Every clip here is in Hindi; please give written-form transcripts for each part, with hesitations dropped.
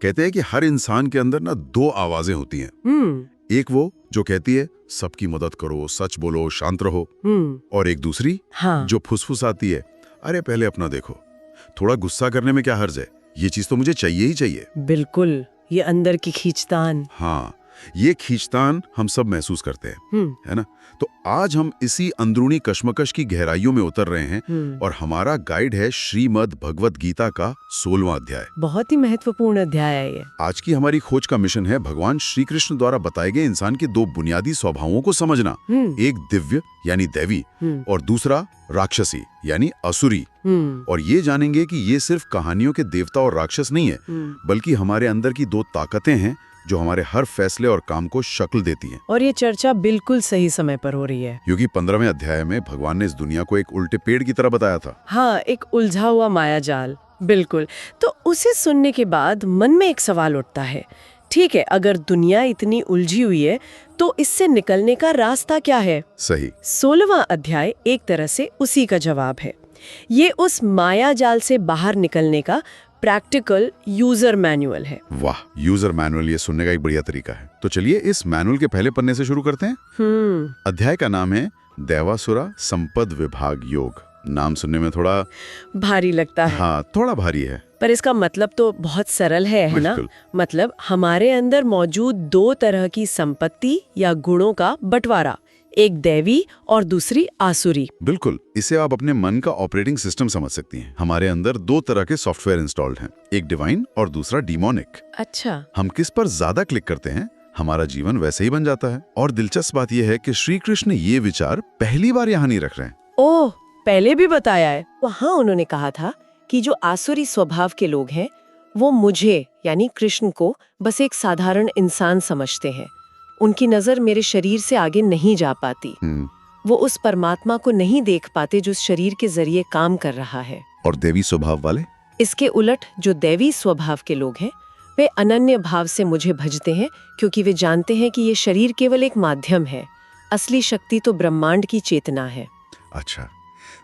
कहते हैं कि हर इंसान के अंदर ना दो आवाजें होती हैं। एक वो जो कहती है सबकी मदद करो, सच बोलो, शांत रहो, और एक दूसरी जो फुसफुसाती है, अरे पहले अपना देखो, थोड़ा गुस्सा करने में क्या हर्ज है, ये चीज तो मुझे चाहिए ही चाहिए। बिल्कुल, ये अंदर की खींचतान। हाँ, ये खींचतान हम सब महसूस करते हैं, है ना? तो आज हम इसी अंदरूनी कश्मकश की गहराइयों में उतर रहे हैं और हमारा गाइड है श्रीमद् भगवत गीता का 16वां अध्याय। बहुत ही महत्वपूर्ण अध्याय है ये। आज की हमारी खोज का मिशन है भगवान श्री कृष्ण द्वारा बताए गए इंसान के दो बुनियादी स्वभावों को समझना, एक दिव्य यानी दैवी और दूसरा राक्षसी यानी असुरी। और ये जानेंगे कि ये सिर्फ कहानियों के देवता और राक्षस नहीं है, बल्कि हमारे अंदर की दो ताकतें हैं जो हमारे हर फैसले और काम को शक्ल देती हैं। और ये चर्चा बिल्कुल सही समय पर हो रही है, क्योंकि 15वें अध्याय में भगवान ने इस दुनिया को एक उल्टे पेड़ की तरह बताया था। हाँ, एक उलझा हुआ मायाजाल। बिल्कुल। तो उसे सुनने के बाद मन में एक सवाल उठता है, ठीक है, अगर दुनिया इतनी उलझी हुई है तो इससे निकलने का रास्ता क्या है? सही। 16वां अध्याय एक तरह से उसी का जवाब है। ये उस मायाजाल से बाहर निकलने का प्रैक्टिकल यूजर मैनुअल है। वाह, यूजर मैनुअल, ये सुनने का एक बढ़िया तरीका है। तो चलिए इस मैनुअल के पहले पन्ने से शुरू करते हैं। अध्याय का नाम है दैवासुरा संपद विभाग योग। नाम सुनने में थोड़ा भारी लगता है। हाँ, थोड़ा भारी है, पर इसका मतलब तो बहुत सरल है ना? मतलब हमारे अंदर मौजूद दो तरह की संपत्ति या गुणों का बंटवारा, एक दैवी और दूसरी आसुरी। बिल्कुल, इसे आप अपने मन का ऑपरेटिंग सिस्टम समझ सकती हैं। हमारे अंदर दो तरह के सॉफ्टवेयर इंस्टॉल्ड हैं, एक डिवाइन और दूसरा डिमोनिक। अच्छा। हम किस पर ज्यादा क्लिक करते हैं, हमारा जीवन वैसे ही बन जाता है। और दिलचस्प बात यह है कि श्री कृष्ण ये विचार पहली बार यहाँ नहीं रख रहे हैं। ओह, पहले भी बताया है। वहाँ उन्होंने कहा था कि जो आसुरी स्वभाव के लोग हैं वो मुझे यानी कृष्ण को बस एक साधारण इंसान समझते हैं। उनकी नजर मेरे शरीर से आगे नहीं जा पाती। वो उस परमात्मा को नहीं देख पाते जो शरीर के जरिए काम कर रहा है। और देवी स्वभाव वाले? इसके उलट जो दैवी स्वभाव के लोग हैं वे अनन्य भाव से मुझे भजते हैं, क्योंकि वे जानते हैं कि ये शरीर केवल एक माध्यम है, असली शक्ति तो ब्रह्मांड की चेतना है। अच्छा,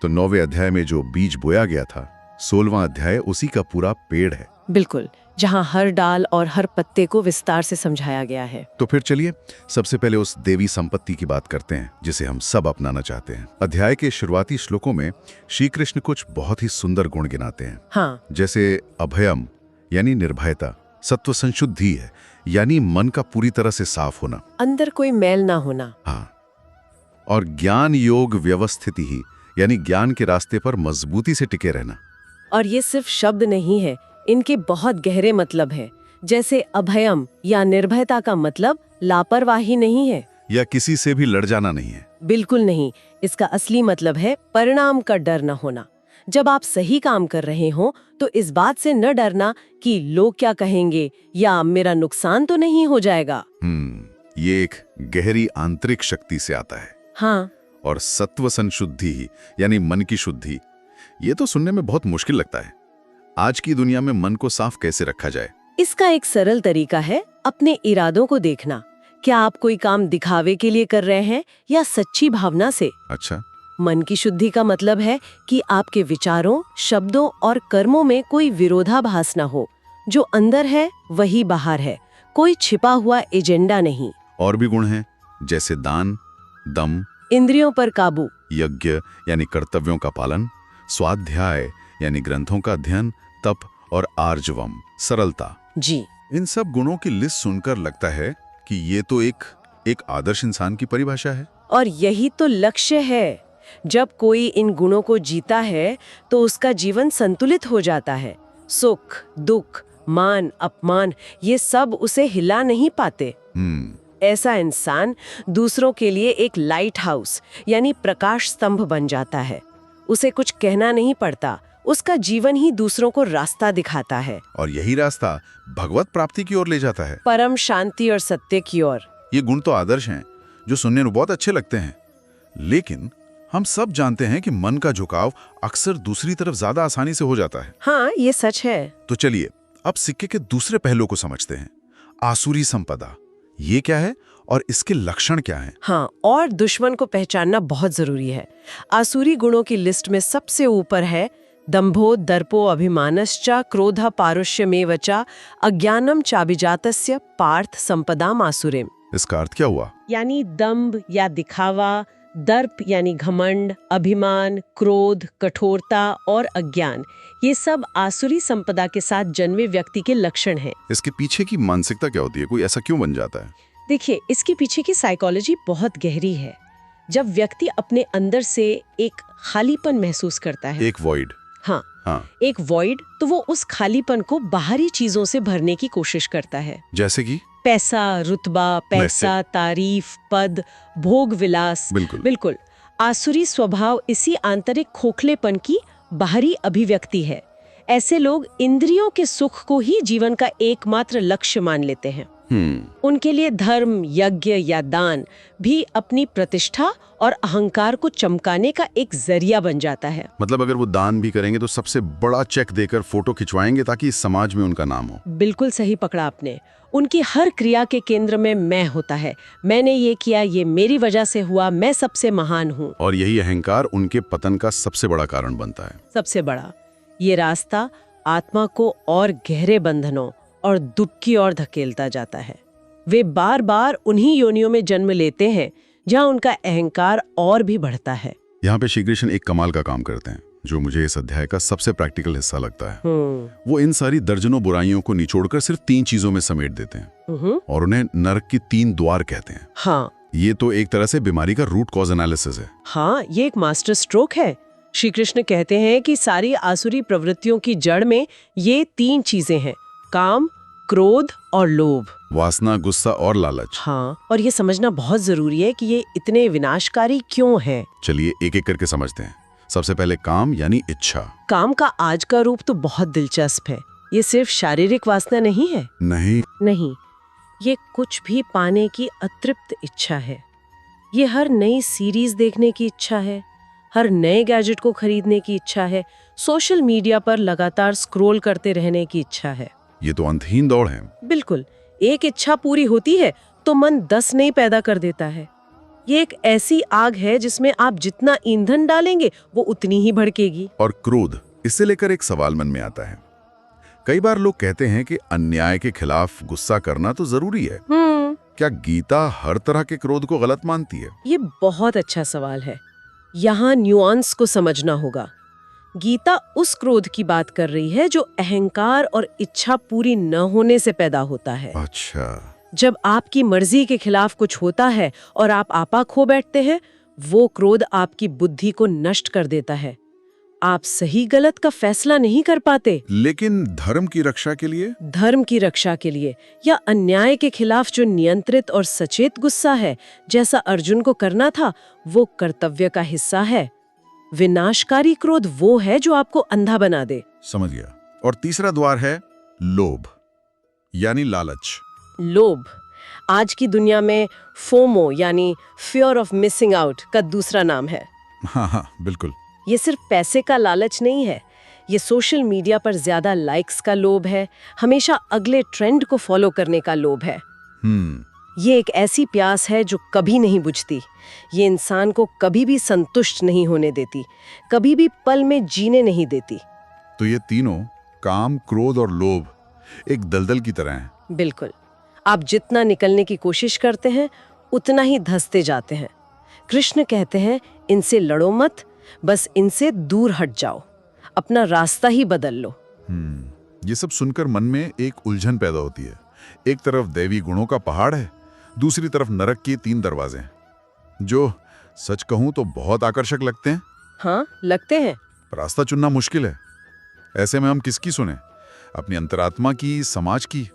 तो 9वें अध्याय में जो बीज बोया गया था, 16वां अध्याय उसी का पूरा पेड़ है। बिल्कुल, जहाँ हर डाल और हर पत्ते को विस्तार से समझाया गया है। तो फिर चलिए सबसे पहले उस देवी संपत्ति की बात करते हैं जिसे हम सब अपनाना चाहते हैं। अध्याय के शुरुआती श्लोकों में श्री कृष्ण कुछ बहुत ही सुंदर गुण गिनाते हैं। हाँ। जैसे अभयम यानी निर्भयता, सत्व संशुद्धि है यानी मन का पूरी तरह से साफ होना, अंदर कोई मैल ना होना। हाँ, और ज्ञान योग व्यवस्थिति ही यानी ज्ञान के रास्ते पर मजबूती से टिके रहना। और ये सिर्फ शब्द नहीं है, इनके बहुत गहरे मतलब है। जैसे अभयम या निर्भयता का मतलब लापरवाही नहीं है या किसी से भी लड़ जाना नहीं है। बिल्कुल नहीं, इसका असली मतलब है परिणाम का डर न होना। जब आप सही काम कर रहे हो तो इस बात से न डरना कि लोग क्या कहेंगे या मेरा नुकसान तो नहीं हो जाएगा। ये एक गहरी आंतरिक शक्ति से आता है। हाँ। और सत्व संशुद्धि ही यानी मन की शुद्धि, ये तो सुनने में बहुत मुश्किल लगता है। आज की दुनिया में मन को साफ कैसे रखा जाए? इसका एक सरल तरीका है अपने इरादों को देखना। क्या आप कोई काम दिखावे के लिए कर रहे हैं या सच्ची भावना से? अच्छा। मन की शुद्धि का मतलब है कि आपके विचारों, शब्दों और कर्मों में कोई विरोधाभास न हो। जो अंदर है वही बाहर है, कोई छिपा हुआ एजेंडा नहीं। और भी गुण हैं जैसे दान, दम, इंद्रियों पर काबू, यज्ञ यानी कर्तव्यों का पालन, स्वाध्याय यानी ग्रंथों का अध्ययन, तप और आर्जवम सरलता। जी। इन सब गुणों की लिस्ट सुनकर लगता है कि ये तो एक आदर्श इंसान की परिभाषा है। और यही तो लक्ष्य है। जब कोई इन गुणों को जीता है तो उसका जीवन संतुलित हो जाता है। सुख, दुख, मान, अपमान, ये सब उसे हिला नहीं पाते। ऐसा इंसान दूसरों के लिए एक लाइट हाउस यानी प्रकाश स्तंभ बन जाता है। उसे कुछ कहना नहीं पड़ता, उसका जीवन ही दूसरों को रास्ता दिखाता है। और यही रास्ता भगवत प्राप्ति की ओर ले जाता है, परम शांति और सत्य की ओर। ये गुण तो आदर्श हैं जो सुनने में बहुत अच्छे लगते हैं, लेकिन हम सब जानते हैं कि मन का झुकाव अक्सर दूसरी तरफ ज्यादा आसानी से हो जाता है। हाँ, ये सच है। तो चलिए अब सिक्के के दूसरे पहलू को समझते हैं। आसुरी संपदा, ये क्या है और इसके लक्षण क्या हैं? हाँ, और दुश्मन को पहचानना बहुत जरूरी है। आसुरी गुणों की लिस्ट में सबसे ऊपर है दंभो दर्पो अभिमानश्च क्रोध पारुष्यमेव च अज्ञानम चाभिजातस्य पार्थ संपदाम आसुरेम। इसका अर्थ क्या हुआ? यानी दंभ या दिखावा, दर्प यानी घमंड, अभिमान, क्रोध, कठोरता और अज्ञान, ये सब आसुरी संपदा के साथ जन्मे व्यक्ति के लक्षण हैं। इसके पीछे की मानसिकता क्या होती है? कोई ऐसा क्यों बन जाता है? देखिए, इसके पीछे की साइकोलॉजी बहुत गहरी है। जब व्यक्ति अपने अंदर से एक खालीपन महसूस करता है, एक वॉइड। हाँ, एक वॉइड, तो वो उस खालीपन को बाहरी चीजों से भरने की कोशिश करता है। जैसे कि पैसा, रुतबा, पैसा, तारीफ, पद, भोग विलास। बिल्कुल। आसुरी स्वभाव इसी आंतरिक खोखलेपन की बाहरी अभिव्यक्ति है। ऐसे लोग इंद्रियों के सुख को ही जीवन का एकमात्र लक्ष्य मान लेते हैं। उनके लिए धर्म, यज्ञ या दान भी अपनी प्रतिष्ठा और अहंकार को चमकाने का एक जरिया बन जाता है। मतलब अगर वो दान भी करेंगे तो सबसे बड़ा चेक देकर फोटो खिंचवाएंगे ताकि समाज में उनका नाम हो। बिल्कुल सही पकड़ा आपने। उनकी हर क्रिया के केंद्र में मैं होता है। मैंने ये किया, ये मेरी वजह से हुआ, मैं सबसे महान हूँ। और यही अहंकार उनके पतन का सबसे बड़ा कारण बनता है। सबसे बड़ा। ये रास्ता आत्मा को और गहरे बंधनों और दुख की ओर धकेलता जाता है। वे बार बार उन्हीं योनियों में जन्म लेते हैं जहां उनका अहंकार और भी बढ़ता है। यहाँ पे श्री कृष्ण एक कमाल का काम करते हैं जो मुझे इस अध्याय का सबसे प्रैक्टिकल हिस्सा लगता है। वो इन सारी दर्जनों बुराइयों को निचोड़कर सिर्फ 3 चीजों में समेट देते हैं और उन्हें नरक की 3 द्वार कहते हैं। हाँ, ये तो एक तरह से बीमारी का रूट कॉज एनालिसिस है। हाँ, ये एक मास्टर स्ट्रोक है। श्री कृष्ण कहते हैं कि सारी आसुरी प्रवृत्तियों की जड़ में ये 3 चीजें हैं: काम, क्रोध और लोभ। वासना, गुस्सा और लालच। हाँ, और ये समझना बहुत जरूरी है कि ये इतने विनाशकारी क्यों हैं। चलिए एक एक करके समझते हैं। सबसे पहले काम यानी इच्छा। काम का आज का रूप तो बहुत दिलचस्प है। ये सिर्फ शारीरिक वासना नहीं है। नहीं, ये कुछ भी पाने की अतृप्त इच्छा है। ये हर नई सीरीज देखने की इच्छा है, हर नए गैजेट को खरीदने की इच्छा है, सोशल मीडिया पर लगातार स्क्रॉल करते रहने की इच्छा है। ये तो अंतहीन दौड़ है। बिल्कुल। एक इच्छा पूरी होती है तो मन 10 नई पैदा कर देता है। ये एक ऐसी आग है जिसमें आप जितना ईंधन डालेंगे वो उतनी ही भड़केगी। और क्रोध, इससे लेकर एक सवाल मन में आता है। कई बार लोग कहते हैं कि अन्याय के खिलाफ गुस्सा करना तो जरूरी है। क्या गीता हर तरह के क्रोध को गलत मानती है? ये बहुत अच्छा सवाल है। यहाँ न्यूआंस को समझना होगा। गीता उस क्रोध की बात कर रही है जो अहंकार और इच्छा पूरी न होने से पैदा होता है। अच्छा। जब आपकी मर्जी के खिलाफ कुछ होता है और आप आपा खो बैठते हैं, वो क्रोध आपकी बुद्धि को नष्ट कर देता है। आप सही गलत का फैसला नहीं कर पाते। लेकिन धर्म की रक्षा के लिए? धर्म की रक्षा के लिए या अन्याय के खिलाफ जो नियंत्रित और सचेत गुस्सा है, जैसा अर्जुन को करना था, वो कर्तव्य का हिस्सा है। विनाशकारी क्रोध वो है जो आपको अंधा बना दे। समझ गया। और तीसरा द्वार है लोभ यानी लालच। लोभ आज की दुनिया में फोमो यानी फियर ऑफ मिसिंग आउट का दूसरा नाम है। हाँ, बिल्कुल। ये सिर्फ पैसे का लालच नहीं है, ये सोशल मीडिया पर ज्यादा लाइक्स का लोभ है, हमेशा अगले ट्रेंड को फॉलो करने का लोभ है। ये एक ऐसी प्यास है जो कभी नहीं बुझती। ये इंसान को कभी भी संतुष्ट नहीं होने देती, कभी भी पल में जीने नहीं देती। तो ये तीनों, काम, क्रोध और लोभ, एक दलदल की तरह हैं। बिल्कुल। आप जितना निकलने की कोशिश करते हैं उतना ही धंसते जाते हैं। कृष्ण कहते हैं, इनसे लड़ो मत, बस इनसे दूर हट जाओ, अपना रास्ता ही बदल लो। ये सब सुनकर मन में एक उलझन पैदा होती है। एक तरफ दैवी गुणों का पहाड़ है, दूसरी तरफ नरक के 3 दरवाजे हैं, जो सच कहूं तो बहुत आकर्षक लगते हैं। हाँ, लगते हैं। रास्ता चुनना मुश्किल है। ऐसे में हम किसकी सुने? अपनी अंतरात्मा की, समाज की?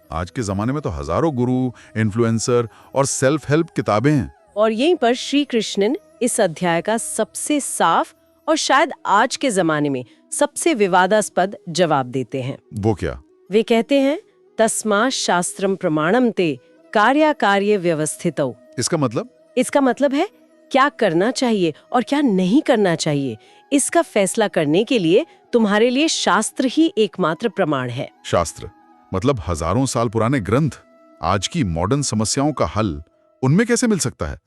आज के जमाने में तो हजारों गुरु, इन्फ्लुएंसर और सेल्फ हेल्प किताबें हैं। और यहीं पर श्री कृष्णन इस अध्याय का सबसे साफ और शायद आज के जमाने में सबसे विवादास्पद जवाब देते हैं। वो क्या? वे कहते हैं, तस्मात् शास्त्रम प्रमाणम ते कार्य व्यवस्थितौ। इसका मतलब? इसका मतलब है क्या करना चाहिए और क्या नहीं करना चाहिए, इसका फैसला करने के लिए तुम्हारे लिए शास्त्र ही एकमात्र प्रमाण है। शास्त्र मतलब हजारों साल पुराने ग्रंथ। आज की मॉडर्न समस्याओं का हल उनमें कैसे मिल सकता है?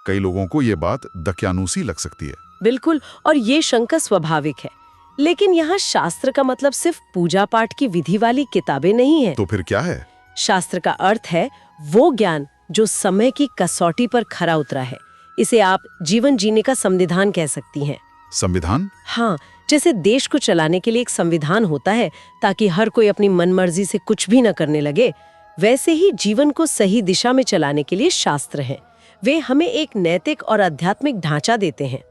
कई लोगों को ये बात दकियानूसी लग सकती है। बिल्कुल, और ये शंका स्वाभाविक है। लेकिन यहाँ शास्त्र का मतलब सिर्फ पूजा पाठ की विधि वाली किताबें नहीं है। तो फिर क्या है? शास्त्र का अर्थ है वो ज्ञान जो समय की कसौटी पर खरा उतरा है। इसे आप जीवन जीने का संविधान कह सकती हैं। संविधान? हाँ, जैसे देश को चलाने के लिए एक संविधान होता है ताकि हर कोई अपनी मनमर्जी से कुछ भी न करने लगे, वैसे ही जीवन को सही दिशा में चलाने के लिए शास्त्र हैं। वे हमें एक नैतिक और आध्यात्मिक ढांचा देते हैं।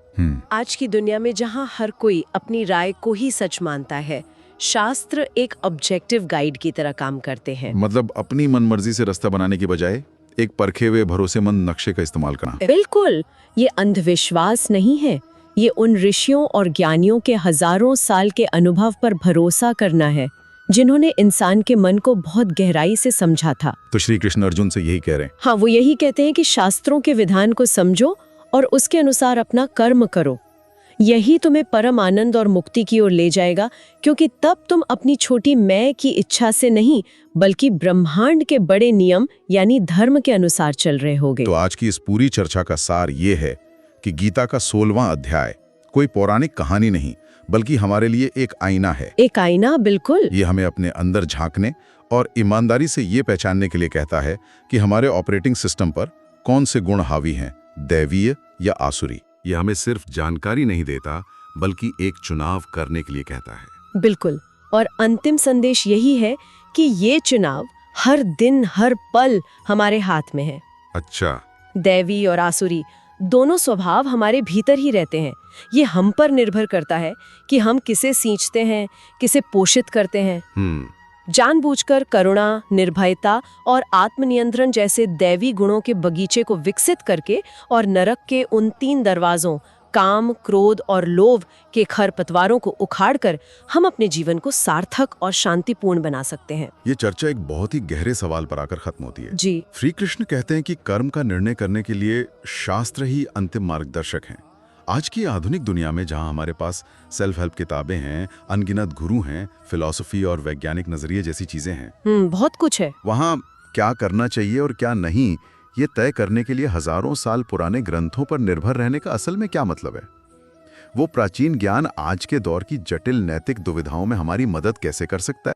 आज की दुनिया में जहाँ हर कोई अपनी राय को ही सच मानता है, शास्त्र एक ऑब्जेक्टिव गाइड की तरह काम करते हैं। मतलब अपनी मनमर्जी से रास्ता बनाने की बजाय एक परखे हुए भरोसेमंद नक्शे का इस्तेमाल करना। बिल्कुल, ये अंधविश्वास नहीं है, ये उन ऋषियों और ज्ञानियों के हजारों साल के अनुभव पर भरोसा करना है, जिन्होंने इंसान के मन को बहुत गहराई से समझा था। तो श्री कृष्ण अर्जुन से यही कह रहे हैं। हाँ, वो यही कहते हैं कि शास्त्रों के विधान को समझो और उसके अनुसार अपना कर्म करो। यही तुम्हें परम आनंद और मुक्ति की ओर ले जाएगा, क्योंकि तब तुम अपनी छोटी मैं की इच्छा से नहीं, बल्कि ब्रह्मांड के बड़े नियम यानी धर्म के अनुसार चल रहे होगे। तो आज की इस पूरी चर्चा का सार ये है कि गीता का 16वां अध्याय कोई पौराणिक कहानी नहीं, बल्कि हमारे लिए एक आईना है। एक आईना, बिल्कुल। ये हमें अपने अंदर झांकने और ईमानदारी से ये पहचानने के लिए कहता है कि हमारे ऑपरेटिंग सिस्टम पर कौन से गुण हावी हैं, दैवीय या आसुरी। यह हमें सिर्फ जानकारी नहीं देता, बल्कि एक चुनाव करने के लिए कहता है। बिल्कुल, और अंतिम संदेश यही है कि ये चुनाव हर दिन हर पल हमारे हाथ में है। अच्छा। दैवी और आसुरी दोनों स्वभाव हमारे भीतर ही रहते हैं। ये हम पर निर्भर करता है कि हम किसे सींचते हैं, किसे पोषित करते हैं। जानबूझकर करुणा, निर्भयता और आत्मनियंत्रण जैसे दैवी गुणों के बगीचे को विकसित करके और नरक के उन 3 दरवाजों काम, क्रोध और लोभ के खरपतवारों को उखाड़कर हम अपने जीवन को सार्थक और शांतिपूर्ण बना सकते हैं। ये चर्चा एक बहुत ही गहरे सवाल पर आकर खत्म होती है। जी। श्री कृष्ण कहते हैं कि कर्म का निर्णय करने के लिए शास्त्र ही अंतिम मार्गदर्शक हैं। आज की आधुनिक दुनिया में जहां हमारे पास सेल्फ हेल्प किताबें हैं, अनगिनत गुरु हैं, फिलॉसफी और वैज्ञानिक नजरिए जैसी चीजें हैं, बहुत कुछ है। वहां क्या करना चाहिए और क्या नहीं, ये तय करने के लिए हजारों साल पुराने ग्रंथों पर निर्भर रहने का असल में क्या मतलब है? वो प्राचीन ज्ञान आज के दौर की जटिल नैतिक दुविधाओं में हमारी मदद कैसे कर सकता है?